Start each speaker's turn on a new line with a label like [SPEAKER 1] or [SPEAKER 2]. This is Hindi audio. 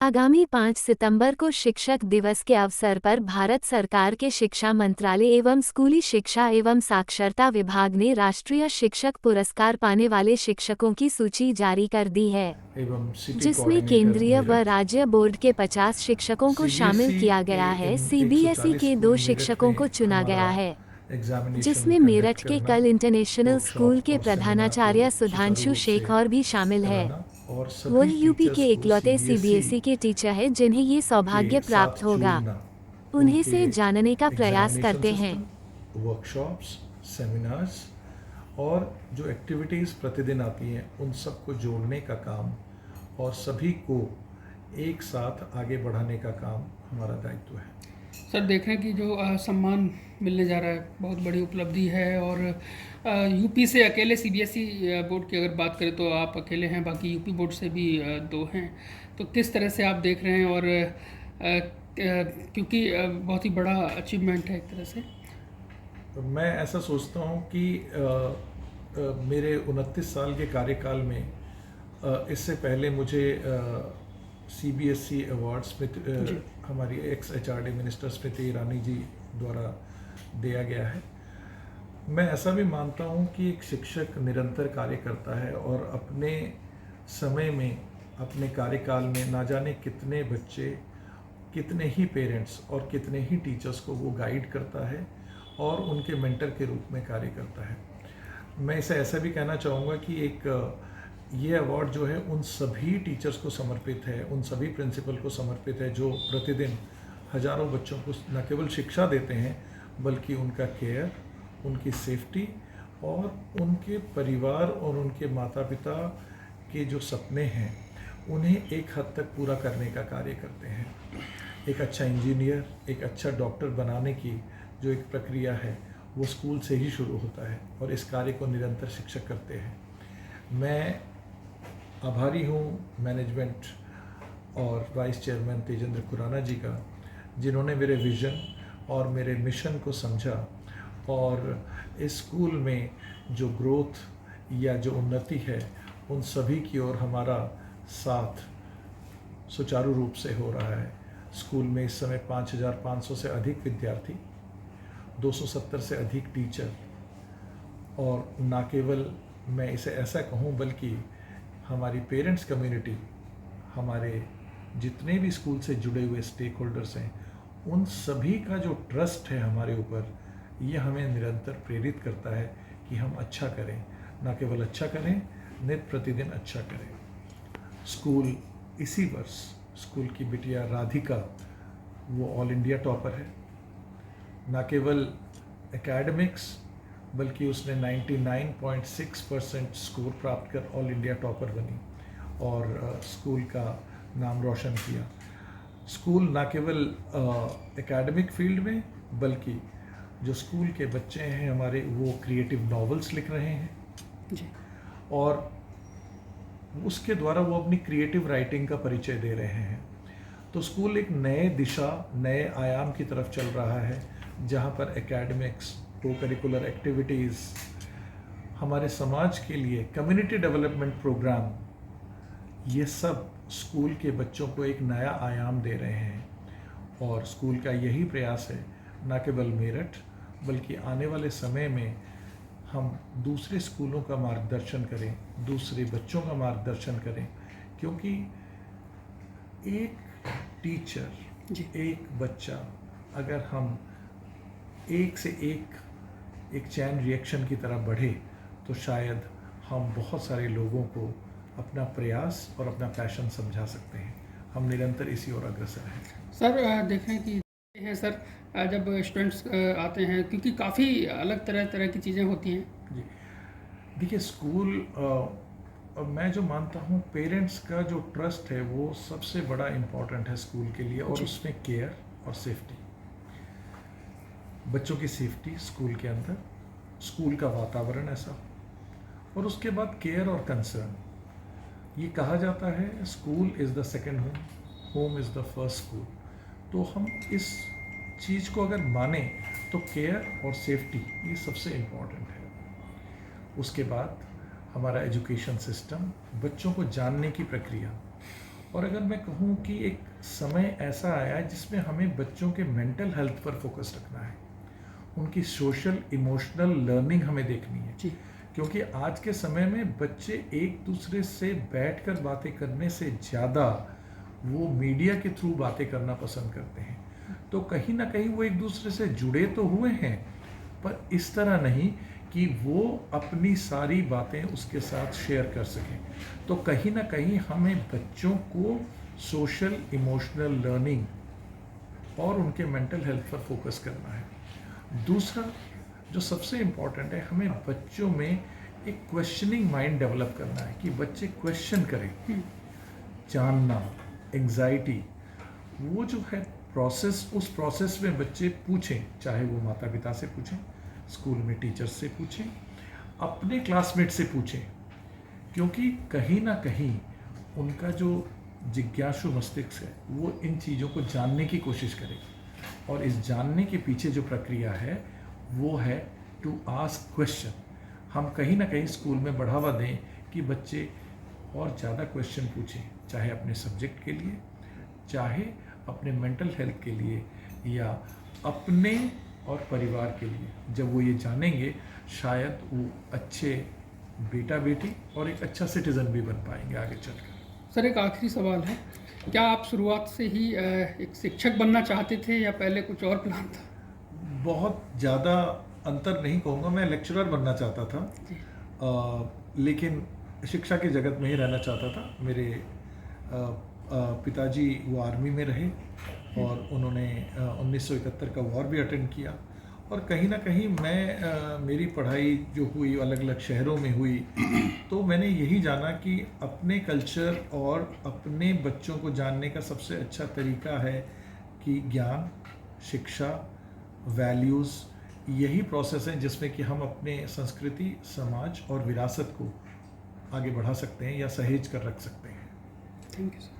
[SPEAKER 1] आगामी 5 सितंबर को शिक्षक दिवस के अवसर पर भारत सरकार के शिक्षा मंत्रालय एवं स्कूली शिक्षा एवं साक्षरता विभाग ने राष्ट्रीय शिक्षक पुरस्कार पाने वाले शिक्षकों की सूची जारी कर दी है, जिसमें केंद्रीय व राज्य बोर्ड के 50 शिक्षकों को शामिल किया गया है। सीबीएसई के 2 शिक्षकों को चुना गया है, जिसमें मेरठ के कल इंटरनेशनल स्कूल के प्रधानाचार्य सुधांशु शेख और भी शामिल है। वो यूपी के इकलौते सीबीएसई के टीचर हैं जिन्हें ये सौभाग्य प्राप्त होगा। उन्हें से जानने का प्रयास करते हैं।
[SPEAKER 2] वर्कशॉप्स, सेमिनार्स और जो एक्टिविटीज़ प्रतिदिन आती हैं उन सबको जोड़ने का काम और सभी को एक साथ आगे बढ़ाने का काम हमारा दायित्व है।
[SPEAKER 3] सर, देख रहे हैं कि जो सम्मान मिलने जा रहा है बहुत बड़ी उपलब्धि है और यूपी से अकेले सीबीएसई बोर्ड की अगर बात करें तो आप अकेले हैं, बाकी यूपी बोर्ड से भी 2 हैं। तो किस तरह से आप देख रहे हैं और क्योंकि बहुत ही बड़ा अचीवमेंट है एक तरह से।
[SPEAKER 2] तो मैं ऐसा सोचता हूँ कि मेरे 29 साल के कार्यकाल में इससे पहले मुझे सीबीएसई अवार्ड्स में हमारी x HRD minister Smriti Irani ji द्वारा दिया गया है। मैं ऐसा भी मानता हूँ कि एक शिक्षक निरंतर कार्य करता है और अपने समय में, अपने कार्यकाल में ना जाने कितने बच्चे, कितने ही पेरेंट्स और कितने ही टीचर्स को वो गाइड करता है और उनके मेंटर के रूप में कार्य करता है। मैं इसे ऐसा भी कहना चाहूँगा कि ये अवार्ड जो है उन सभी टीचर्स को समर्पित है, उन सभी प्रिंसिपल को समर्पित है जो प्रतिदिन हजारों बच्चों को न केवल शिक्षा देते हैं बल्कि उनका केयर, उनकी सेफ्टी और उनके परिवार और उनके माता पिता के जो सपने हैं उन्हें एक हद तक पूरा करने का कार्य करते हैं। एक अच्छा इंजीनियर, एक अच्छा डॉक्टर बनाने की जो एक प्रक्रिया है वो स्कूल से ही शुरू होता है और इस कार्य को निरंतर शिक्षक करते हैं। मैं आभारी हूँ मैनेजमेंट और वाइस चेयरमैन तेजेंद्र खुराना जी का, जिन्होंने मेरे विज़न और मेरे मिशन को समझा और इस स्कूल में जो ग्रोथ या जो उन्नति है उन सभी की ओर हमारा साथ सुचारू रूप से हो रहा है। स्कूल में इस समय 5500 से अधिक विद्यार्थी, 270 से अधिक टीचर और ना केवल मैं इसे ऐसा कहूँ बल्कि हमारी पेरेंट्स कम्युनिटी, हमारे जितने भी स्कूल से जुड़े हुए स्टेक होल्डर्स हैं, उन सभी का जो ट्रस्ट है हमारे ऊपर, ये हमें निरंतर प्रेरित करता है कि हम अच्छा करें, ना केवल अच्छा करें, नित प्रतिदिन अच्छा करें। स्कूल इसी वर्ष स्कूल की बिटिया राधिका वो ऑल इंडिया टॉपर है। ना केवल एकेडमिक्स बल्कि उसने 99.6% स्कोर प्राप्त कर ऑल इंडिया टॉपर बनी और स्कूल का नाम रोशन किया। स्कूल ना केवल एकेडमिक फील्ड में बल्कि जो स्कूल के बच्चे हैं हमारे, वो क्रिएटिव नॉवेल्स लिख रहे हैं
[SPEAKER 3] जी।
[SPEAKER 2] और उसके द्वारा वो अपनी क्रिएटिव राइटिंग का परिचय दे रहे हैं। तो स्कूल एक नए दिशा, नए आयाम की तरफ चल रहा है जहाँ पर एकेडमिक्स, को करिकुलर एक्टिविटीज़, हमारे समाज के लिए कम्युनिटी डेवलपमेंट प्रोग्राम, ये सब स्कूल के बच्चों को एक नया आयाम दे रहे हैं। और स्कूल का यही प्रयास है न केवल मेरठ बल्कि आने वाले समय में हम दूसरे स्कूलों का मार्गदर्शन करें, दूसरे बच्चों का मार्गदर्शन करें, क्योंकि एक टीचर, एक बच्चा, अगर हम एक से एक चैन रिएक्शन की तरह बढ़े तो शायद हम बहुत सारे लोगों को अपना प्रयास और अपना पैशन समझा सकते हैं। हम निरंतर इसी ओर अग्रसर हैं।
[SPEAKER 3] सर, देखें कि हैं सर, जब स्टूडेंट्स आते हैं, क्योंकि काफ़ी अलग तरह की चीज़ें होती हैं
[SPEAKER 2] जी। देखिए, स्कूल मैं जो मानता हूँ पेरेंट्स का जो ट्रस्ट है वो सबसे बड़ा इम्पॉर्टेंट है स्कूल के लिए, और उसमें केयर और सेफ्टी, बच्चों की सेफ्टी स्कूल के अंदर, स्कूल का वातावरण ऐसा, और उसके बाद केयर और कंसर्न। ये कहा जाता है school is the second home, home is the first school. तो हम इस चीज़ को अगर माने तो केयर और सेफ्टी ये सबसे इम्पॉर्टेंट है। उसके बाद हमारा एजुकेशन सिस्टम, बच्चों को जानने की प्रक्रिया, और अगर मैं कहूँ कि एक समय ऐसा आया है जिसमें हमें बच्चों के मेंटल हेल्थ पर फोकस रखना है, उनकी सोशल इमोशनल लर्निंग हमें देखनी है।
[SPEAKER 3] जी।
[SPEAKER 2] क्योंकि आज के समय में बच्चे एक दूसरे से बैठकर बातें करने से ज़्यादा वो मीडिया के थ्रू बातें करना पसंद करते हैं। तो कहीं ना कहीं वो एक दूसरे से जुड़े तो हुए हैं, पर इस तरह नहीं कि वो अपनी सारी बातें उसके साथ शेयर कर सकें। तो कहीं ना कहीं हमें बच्चों को सोशल इमोशनल लर्निंग और उनके मेंटल हेल्थ पर फोकस करना है। दूसरा जो सबसे इम्पॉर्टेंट है, हमें बच्चों में एक क्वेश्चनिंग माइंड डेवलप करना है कि बच्चे क्वेश्चन करें, जानना, एंग्जाइटी, वो जो है प्रोसेस, उस प्रोसेस में बच्चे पूछें, चाहे वो माता पिता से पूछें, स्कूल में टीचर्स से पूछें, अपने क्लासमेट से पूछें, क्योंकि कहीं ना कहीं उनका जो जिज्ञासु मस्तिष्क है वो इन चीज़ों को जानने की कोशिश करेगा। और इस जानने के पीछे जो प्रक्रिया है वो है टू आस्क क्वेश्चन। हम कहीं ना कहीं स्कूल में बढ़ावा दें कि बच्चे और ज़्यादा क्वेश्चन पूछें, चाहे अपने सब्जेक्ट के लिए, चाहे अपने मेंटल हेल्थ के लिए, या अपने और परिवार के लिए। जब वो ये जानेंगे, शायद वो अच्छे बेटा बेटी और एक अच्छा सिटीज़न भी बन पाएंगे आगे चलकर।
[SPEAKER 3] सर, एक आखिरी सवाल है, क्या आप शुरुआत से ही एक शिक्षक बनना चाहते थे या पहले कुछ और प्लान था?
[SPEAKER 2] बहुत ज़्यादा अंतर नहीं कहूँगा, मैं लेक्चरर बनना चाहता था, लेकिन शिक्षा के जगत में ही रहना चाहता था। मेरे पिताजी वो आर्मी में रहे और उन्होंने 1971 का वॉर भी अटेंड किया, और कहीं ना कहीं मैं मेरी पढ़ाई जो हुई अलग अलग शहरों में हुई, तो मैंने यही जाना कि अपने कल्चर और अपने बच्चों को जानने का सबसे अच्छा तरीका है कि ज्ञान, शिक्षा, वैल्यूज़, यही प्रोसेस है जिसमें कि हम अपने संस्कृति, समाज और विरासत को आगे बढ़ा सकते हैं या सहेज कर रख सकते हैं।
[SPEAKER 3] Thank you sir.